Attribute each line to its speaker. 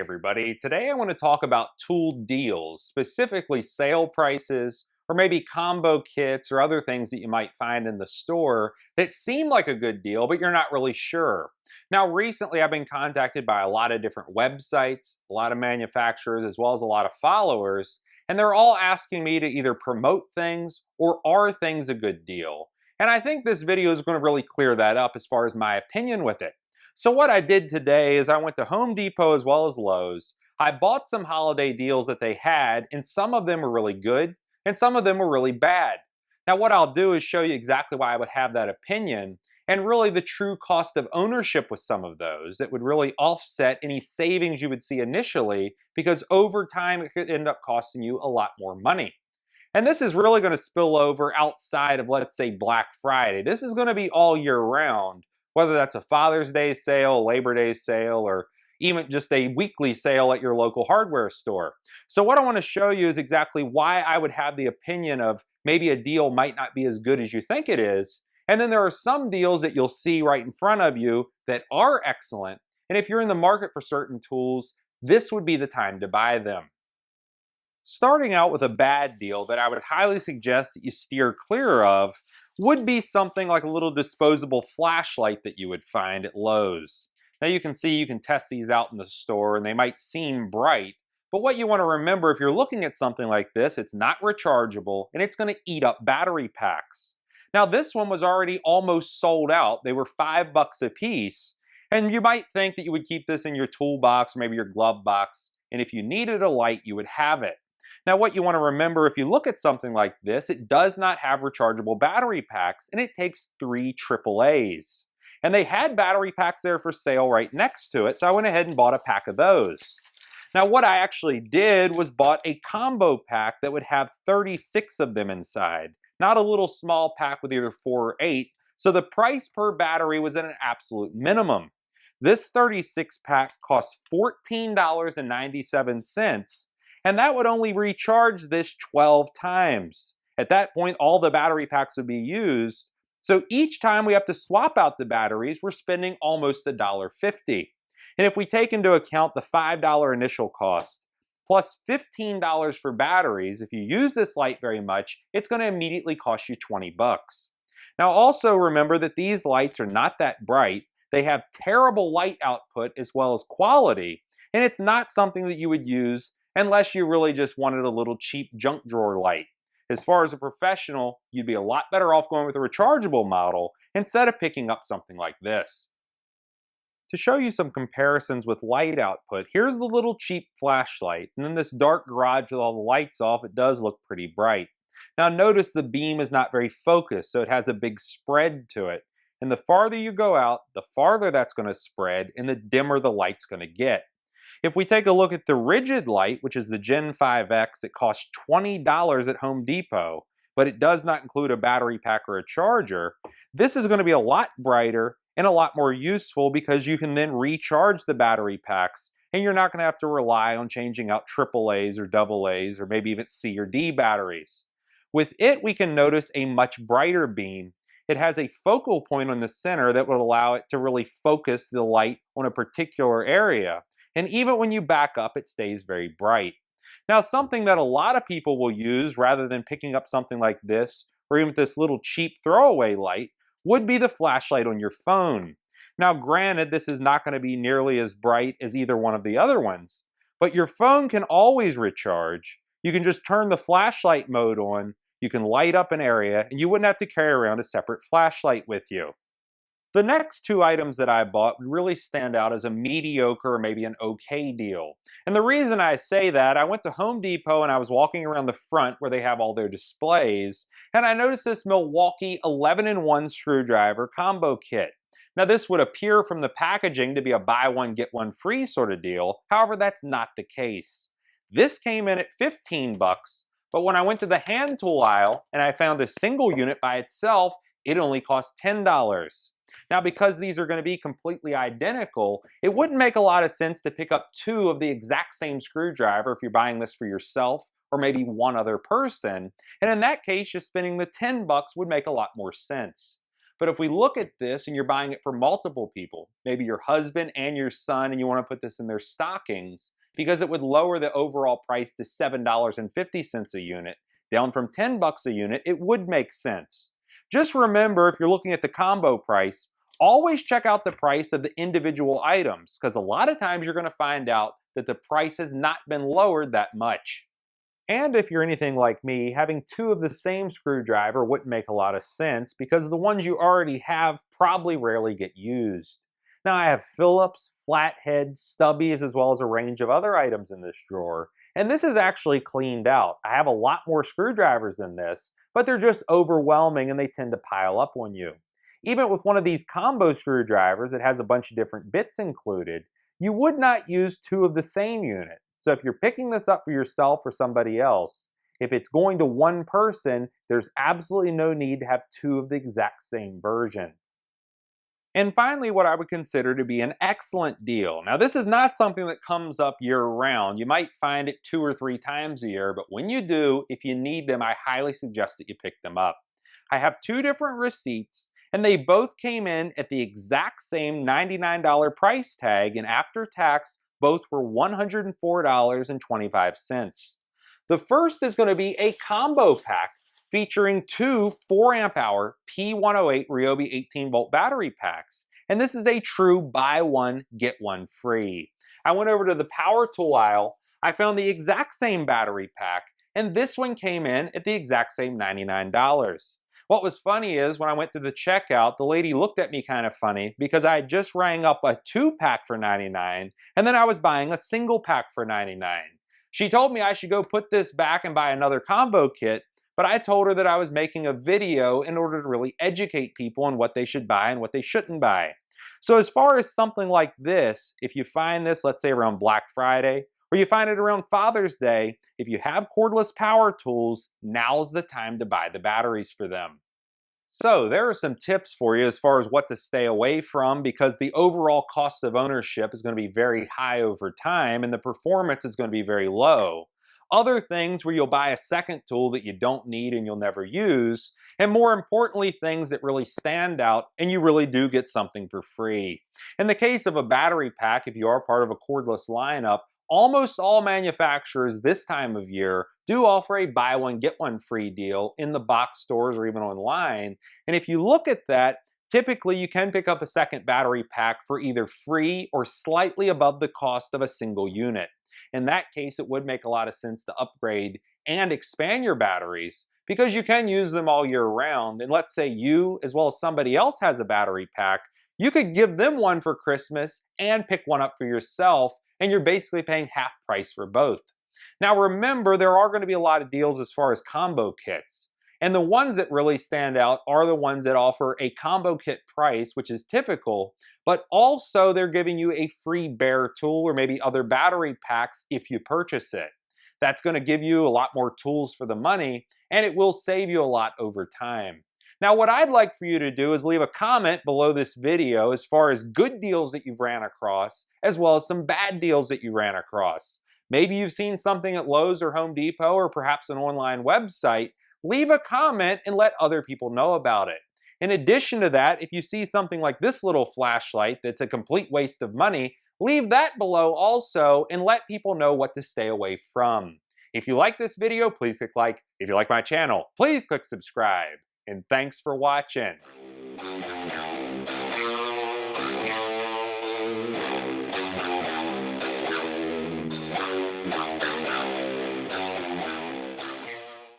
Speaker 1: everybody. Today I want to talk about tool deals, specifically sale prices or maybe combo kits or other things that you might find in the store that seem like a good deal, but you're not really sure. Now, recently I've been contacted by a lot of different websites, a lot of manufacturers, as well as a lot of followers, and they're all asking me to either promote things or are things a good deal. And I think this video is going to really clear that up as far as my opinion with it. So what I did today is I went to Home Depot as well as Lowe's. I bought some holiday deals that they had, and some of them were really good, and some of them were really bad. Now what I'll do is show you exactly why I would have that opinion, and really the true cost of ownership with some of those that would really offset any savings you would see initially, because over time it could end up costing you a lot more money. And this is really going to spill over outside of, let's say, Black Friday. This is going to be all year round, whether that's a Father's Day sale, Labor Day sale, or even just a weekly sale at your local hardware store. So what I want to show you is exactly why I would have the opinion of maybe a deal might not be as good as you think it is. And then there are some deals that you'll see right in front of you that are excellent. And if you're in the market for certain tools, this would be the time to buy them. Starting out with a bad deal that I would highly suggest that you steer clear of would be something like a little disposable flashlight that you would find at Lowe's. Now you can see you can test these out in the store and they might seem bright, but what you want to remember if you're looking at something like this, it's not rechargeable and it's going to eat up battery packs. Now this one was already almost sold out. They were $5 a piece, and you might think that you would keep this in your toolbox or maybe your glove box, and if you needed a light, you would have it. Now what you want to remember if you look at something like this, it does not have rechargeable battery packs and it takes 3 AAAs. And they had battery packs there for sale right next to it, so I went ahead and bought a pack of those. Now what I actually did was bought a combo pack that would have 36 of them inside, not a little small pack with either 4 or 8, so the price per battery was at an absolute minimum. This 36 pack cost $14.97. And that would only recharge this 12 times. At that point, all the battery packs would be used. So each time we have to swap out the batteries, we're spending almost $1.50. And if we take into account the $5 initial cost, plus $15 for batteries, if you use this light very much, it's going to immediately cost you 20 bucks. Now also remember that these lights are not that bright. They have terrible light output as well as quality. And it's not something that you would use unless you really just wanted a little cheap junk drawer light. As far as a professional, you'd be a lot better off going with a rechargeable model instead of picking up something like this. To show you some comparisons with light output, here's the little cheap flashlight, and in this dark garage with all the lights off, it does look pretty bright. Now notice the beam is not very focused, so it has a big spread to it. And the farther you go out, the farther that's going to spread, and the dimmer the light's going to get. If we take a look at the rigid light, which is the Gen 5X, it costs $20 at Home Depot, but it does not include a battery pack or a charger. This is going to be a lot brighter and a lot more useful because you can then recharge the battery packs and you're not going to have to rely on changing out AAAs or AA's or maybe even C or D batteries. With it, we can notice a much brighter beam. It has a focal point on the center that would allow it to really focus the light on a particular area. And even when you back up, it stays very bright. Now, something that a lot of people will use rather than picking up something like this, or even this little cheap throwaway light, would be the flashlight on your phone. Now, granted, this is not going to be nearly as bright as either one of the other ones, but your phone can always recharge. You can just turn the flashlight mode on, you can light up an area, and you wouldn't have to carry around a separate flashlight with you. The next 2 items that I bought would really stand out as a mediocre or maybe an okay deal. And the reason I say that, I went to Home Depot and I was walking around the front where they have all their displays, and I noticed this Milwaukee 11-in-1 screwdriver combo kit. Now this would appear from the packaging to be a buy one get one free sort of deal, however that's not the case. This came in at 15 bucks, but when I went to the hand tool aisle and I found a single unit by itself, it only cost $10. Now, because these are going to be completely identical, it wouldn't make a lot of sense to pick up 2 of the exact same screwdriver if you're buying this for yourself or maybe one other person. And in that case, just spending the 10 bucks would make a lot more sense. But if we look at this and you're buying it for multiple people, maybe your husband and your son, and you want to put this in their stockings, because it would lower the overall price to $7.50 a unit, down from $10 a unit, it would make sense. Just remember, if you're looking at the combo price, always check out the price of the individual items, because a lot of times you're going to find out that the price has not been lowered that much. And if you're anything like me, having two of the same screwdriver wouldn't make a lot of sense because the ones you already have probably rarely get used. Now I have Phillips, flatheads, stubbies, as well as a range of other items in this drawer. And this is actually cleaned out. I have a lot more screwdrivers than this, but they're just overwhelming and they tend to pile up on you. Even with one of these combo screwdrivers that has a bunch of different bits included, you would not use two of the same unit. So if you're picking this up for yourself or somebody else, if it's going to one person, there's absolutely no need to have two of the exact same version. And finally, what I would consider to be an excellent deal. Now, this is not something that comes up year-round. You might find it 2 or 3 times a year, but when you do, if you need them, I highly suggest that you pick them up. I have 2 different receipts, and they both came in at the exact same $99 price tag, and after tax, both were $104.25. The first is going to be a combo pack featuring 2 4-amp-hour P108 Ryobi 18-volt battery packs. And this is a true buy one, get one free. I went over to the power tool aisle, I found the exact same battery pack, and this one came in at the exact same $99. What was funny is when I went through the checkout, the lady looked at me kind of funny because I had just rang up a 2-pack for $99 and then I was buying a single pack for $99. She told me I should go put this back and buy another combo kit, but I told her that I was making a video in order to really educate people on what they should buy and what they shouldn't buy. So as far as something like this, if you find this, let's say around Black Friday, or you find it around Father's Day, if you have cordless power tools, now's the time to buy the batteries for them. So there are some tips for you as far as what to stay away from, because the overall cost of ownership is going to be very high over time and the performance is going to be very low. Other things where you'll buy a second tool that you don't need and you'll never use, and more importantly, things that really stand out and you really do get something for free. In the case of a battery pack, if you are part of a cordless lineup, almost all manufacturers this time of year do offer a buy one, get one free deal in the box stores or even online. And if you look at that, typically you can pick up a second battery pack for either free or slightly above the cost of a single unit. In that case, it would make a lot of sense to upgrade and expand your batteries because you can use them all year round. And let's say you, as well as somebody else, has a battery pack, you could give them one for Christmas and pick one up for yourself, and you're basically paying half price for both. Now remember, there are going to be a lot of deals as far as combo kits. And the ones that really stand out are the ones that offer a combo kit price, which is typical, but also they're giving you a free bare tool or maybe other battery packs if you purchase it. That's going to give you a lot more tools for the money, and it will save you a lot over time. Now, what I'd like for you to do is leave a comment below this video as far as good deals that you've ran across, as well as some bad deals that you ran across. Maybe you've seen something at Lowe's or Home Depot or perhaps an online website. Leave a comment and let other people know about it. In addition to that, if you see something like this little flashlight that's a complete waste of money, leave that below also and let people know what to stay away from. If you like this video, please click like. If you like my channel, please click subscribe. And thanks for watching.